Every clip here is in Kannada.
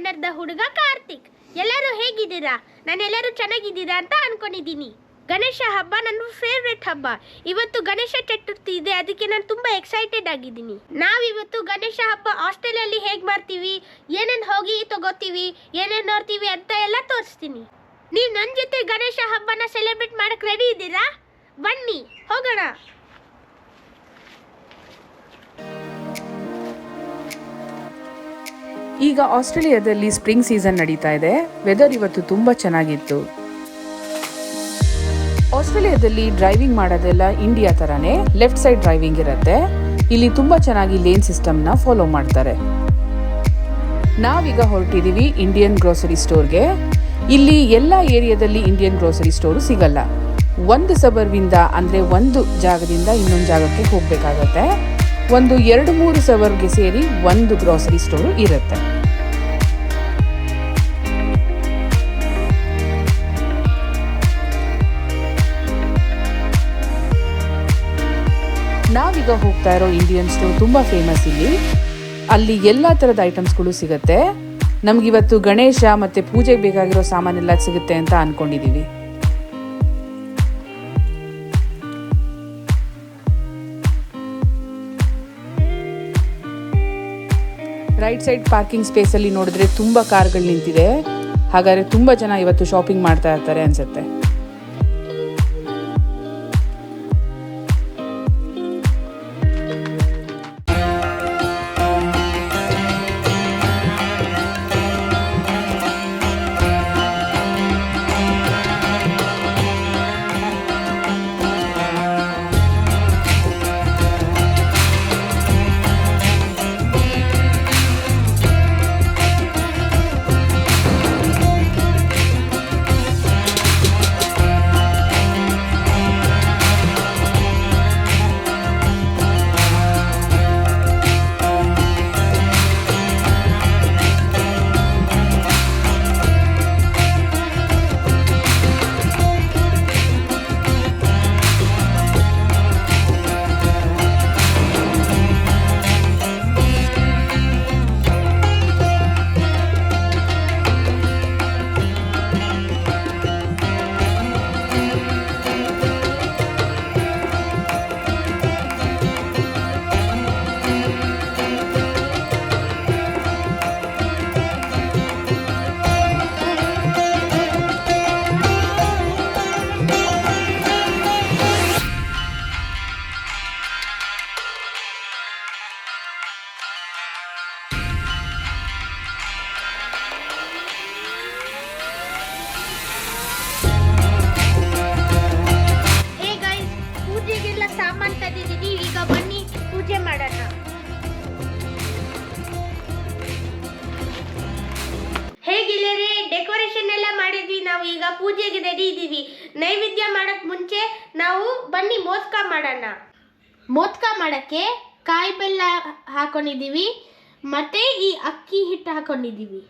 ಬಣ್ಣದ ಹುಡುಗ ಕಾರ್ತಿಕ್. ಎಲ್ಲರೂ ಹೇಗಿದ್ದೀರಾ? ನಾನೆಲ್ಲರೂ ಚೆನ್ನಾಗಿದ್ದೀರಾ ಅಂತ ಅನ್ಕೊಂಡಿದ್ದೀನಿ. ಗಣೇಶ ಹಬ್ಬ ನನ್ನ ಫೇವ್ರೆಟ್ ಹಬ್ಬ. ಇವತ್ತು ಗಣೇಶ ಚತುರ್ಥಿ ಇದೆ, ಅದಕ್ಕೆ ನಾನು ತುಂಬ ಎಕ್ಸೈಟೆಡ್ ಆಗಿದ್ದೀನಿ. ನಾವಿವತ್ತು ಗಣೇಶ ಹಬ್ಬ ಹಾಸ್ಟೆಲಲ್ಲಿ ಹೇಗೆ ಮಾಡ್ತೀವಿ, ಏನೇನು ಹೋಗಿ ತಗೋತೀವಿ, ಏನೇನು ನೋಡ್ತೀವಿ ಅಂತ ಎಲ್ಲ ತೋರಿಸ್ತೀನಿ. ನೀವು ನನ್ನ ಜೊತೆ ಗಣೇಶ ಹಬ್ಬನ ಸೆಲೆಬ್ರೇಟ್ ಮಾಡಕ್ಕೆ ರೆಡಿ ಇದ್ದೀರಾ? ಬನ್ನಿ ಹೋಗೋಣ. ಈಗ ಆಸ್ಟ್ರೇಲಿಯಾದಲ್ಲಿ ಸ್ಪ್ರಿಂಗ್ ಸೀಸನ್ ನಡೀತಾ ಇದೆ. ವೆದರ್ ಇವತ್ತು ತುಂಬ ಚೆನ್ನಾಗಿತ್ತು. ಆಸ್ಟ್ರೇಲಿಯಾದಲ್ಲಿ ಡ್ರೈವಿಂಗ್ ಮಾಡೋದೆಲ್ಲ ಇಂಡಿಯಾ ಥರನೇ ಲೆಫ್ಟ್ ಸೈಡ್ ಡ್ರೈವಿಂಗ್ ಇರುತ್ತೆ. ಇಲ್ಲಿ ತುಂಬ ಚೆನ್ನಾಗಿ ಲೇನ್ ಸಿಸ್ಟಮ್ನ ಫಾಲೋ ಮಾಡ್ತಾರೆ. ನಾವೀಗ ಹೊರಟಿದ್ದೀವಿ ಇಂಡಿಯನ್ ಗ್ರೋಸರಿ ಸ್ಟೋರ್ಗೆ. ಇಲ್ಲಿ ಎಲ್ಲ ಏರಿಯಾದಲ್ಲಿ ಇಂಡಿಯನ್ ಗ್ರೋಸರಿ ಸ್ಟೋರು ಸಿಗಲ್ಲ. ಒಂದು ಸಬರ್ವಿಂದ ಅಂದರೆ ಒಂದು ಜಾಗದಿಂದ ಇನ್ನೊಂದು ಜಾಗಕ್ಕೆ ಹೋಗಬೇಕಾಗತ್ತೆ. ಒಂದು 2-3 ಸಬರ್ಗೆ ಸೇರಿ ಒಂದು ಗ್ರೋಸರಿ ಸ್ಟೋರು ಇರುತ್ತೆ. ನಾವೀಗ ಹೋಗ್ತಾ ಇರೋ ಇಂಡಿಯನ್ ಸ್ಟೋರ್ ತುಂಬ ಫೇಮಸ್ ಇಲ್ಲಿ. ಅಲ್ಲಿ ಎಲ್ಲ ಥರದ ಐಟಮ್ಸ್ಗಳು ಸಿಗುತ್ತೆ. ನಮಗಿವತ್ತು ಗಣೇಶ ಮತ್ತು ಪೂಜೆಗೆ ಬೇಕಾಗಿರೋ ಸಾಮಾನೆಲ್ಲ ಸಿಗುತ್ತೆ ಅಂತ ಅಂದ್ಕೊಂಡಿದ್ದೀವಿ. ರೈಟ್ ಸೈಡ್ ಪಾರ್ಕಿಂಗ್ ಸ್ಪೇಸಲ್ಲಿ ನೋಡಿದ್ರೆ ತುಂಬ ಕಾರ್ಗಳು ನಿಂತಿದೆ. ಹಾಗಾದರೆ ತುಂಬ ಜನ ಇವತ್ತು ಶಾಪಿಂಗ್ ಮಾಡ್ತಾ ಇರ್ತಾರೆ ಅನ್ಸುತ್ತೆ. ಹೇಗಿಲ್ಲರೆ ಡೆಕೋರೇಷನ್ ಎಲ್ಲ ಮಾಡಿದ್ವಿ. ನಾವು ಈಗ ಪೂಜೆಗೆ ರೆಡಿ ಇದ್ದೀವಿ. ನೈವೇದ್ಯ ಮಾಡಕ್ ಮುಂಚೆ ನಾವು ಬನ್ನಿ ಮೋದಕ ಮಾಡೋಣ. ಮೋದಕ ಮಾಡೋಕ್ಕೆ ಕಾಯಿ ಬೆಲ್ಲ ಹಾಕೊಂಡಿದ್ದೀವಿ, ಮತ್ತೆ ಈ ಅಕ್ಕಿ ಹಿಟ್ಟು ಹಾಕೊಂಡಿದ್ದೀವಿ.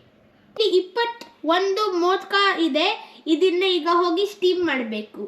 21 ಮೋದಕ ಇದೆ. ಇದನ್ನ ಈಗ ಹೋಗಿ ಸ್ಟೀಮ್ ಮಾಡಬೇಕು.